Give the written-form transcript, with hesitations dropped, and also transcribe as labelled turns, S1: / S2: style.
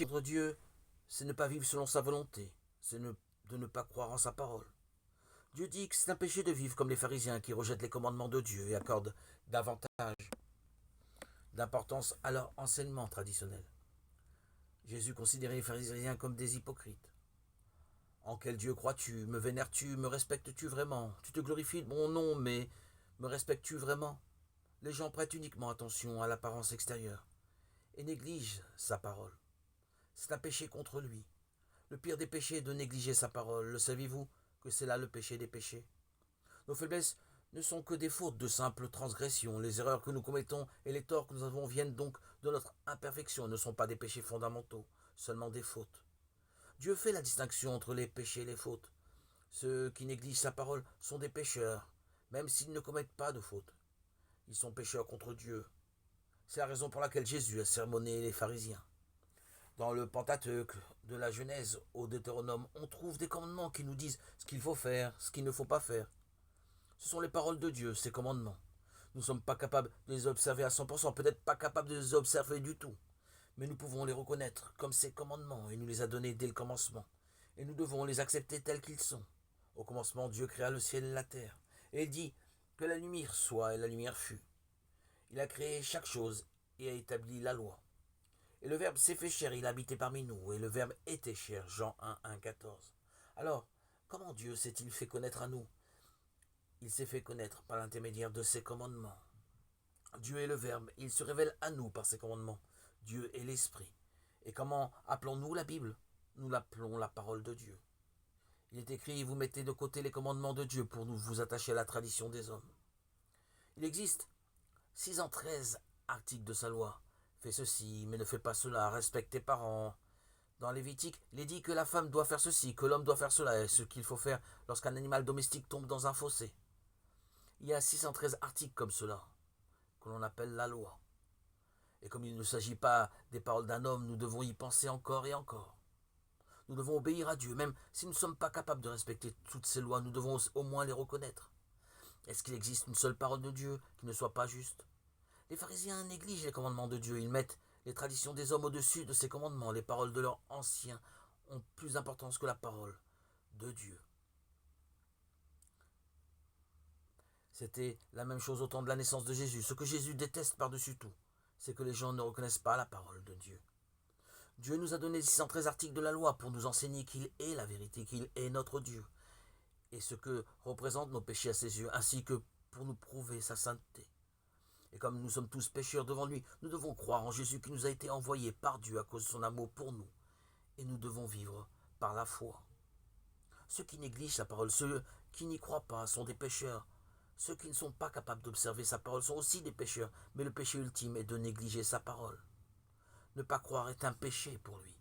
S1: Contre Dieu, c'est ne pas vivre selon sa volonté, de ne pas croire en sa parole. Dieu dit que c'est un péché de vivre comme les pharisiens qui rejettent les commandements de Dieu et accordent davantage d'importance à leur enseignement traditionnel. Jésus considérait les pharisiens comme des hypocrites. En quel Dieu crois-tu? Me vénères-tu? Me respectes-tu vraiment? Tu te glorifies de mon nom, mais me respectes-tu vraiment? Les gens prêtent uniquement attention à l'apparence extérieure et négligent sa parole. C'est un péché contre lui. Le pire des péchés est de négliger sa parole. Le saviez-vous que c'est là le péché des péchés? Nos faiblesses ne sont que des fautes de simples transgressions. Les erreurs que nous commettons et les torts que nous avons viennent donc de notre imperfection, ne sont pas des péchés fondamentaux, seulement des fautes. Dieu fait la distinction entre les péchés et les fautes. Ceux qui négligent sa parole sont des pécheurs, même s'ils ne commettent pas de fautes. Ils sont pécheurs contre Dieu. C'est la raison pour laquelle Jésus a sermonné les pharisiens. Dans le Pentateuque, de la Genèse au Deutéronome, on trouve des commandements qui nous disent ce qu'il faut faire, ce qu'il ne faut pas faire. Ce sont les paroles de Dieu, ces commandements. Nous ne sommes pas capables de les observer à 100%, peut-être pas capables de les observer du tout. Mais nous pouvons les reconnaître comme ces commandements, et nous les a donnés dès le commencement. Et nous devons les accepter tels qu'ils sont. Au commencement, Dieu créa le ciel et la terre. Et il dit que la lumière soit, et la lumière fut. Il a créé chaque chose et a établi la loi. Et le Verbe s'est fait chair, il habitait parmi nous, et le Verbe était chair, Jean 1, 14. Alors, comment Dieu s'est-il fait connaître à nous? Il s'est fait connaître par l'intermédiaire de ses commandements. Dieu est le Verbe, il se révèle à nous par ses commandements. Dieu est l'Esprit. Et comment appelons-nous la Bible? Nous l'appelons la parole de Dieu. Il est écrit, vous mettez de côté les commandements de Dieu pour vous attacher à la tradition des hommes. Il existe 613 articles de sa loi. Fais ceci, mais ne fais pas cela, respecte tes parents. Dans Lévitique, il est dit que la femme doit faire ceci, que l'homme doit faire cela, et ce qu'il faut faire lorsqu'un animal domestique tombe dans un fossé. Il y a 613 articles comme cela, que l'on appelle la loi. Et comme il ne s'agit pas des paroles d'un homme, nous devons y penser encore et encore. Nous devons obéir à Dieu, même si nous ne sommes pas capables de respecter toutes ces lois, nous devons au moins les reconnaître. Est-ce qu'il existe une seule parole de Dieu qui ne soit pas juste? Les pharisiens négligent les commandements de Dieu, ils mettent les traditions des hommes au-dessus de ces commandements. Les paroles de leurs anciens ont plus d'importance que la parole de Dieu. C'était la même chose au temps de la naissance de Jésus. Ce que Jésus déteste par-dessus tout, c'est que les gens ne reconnaissent pas la parole de Dieu. Dieu nous a donné 613 articles de la loi pour nous enseigner qu'il est la vérité, qu'il est notre Dieu, et ce que représentent nos péchés à ses yeux, ainsi que pour nous prouver sa sainteté. Et comme nous sommes tous pécheurs devant lui, nous devons croire en Jésus qui nous a été envoyé par Dieu à cause de son amour pour nous. Et nous devons vivre par la foi. Ceux qui négligent sa parole, ceux qui n'y croient pas, sont des pécheurs. Ceux qui ne sont pas capables d'observer sa parole sont aussi des pécheurs, mais le péché ultime est de négliger sa parole. Ne pas croire est un péché pour lui.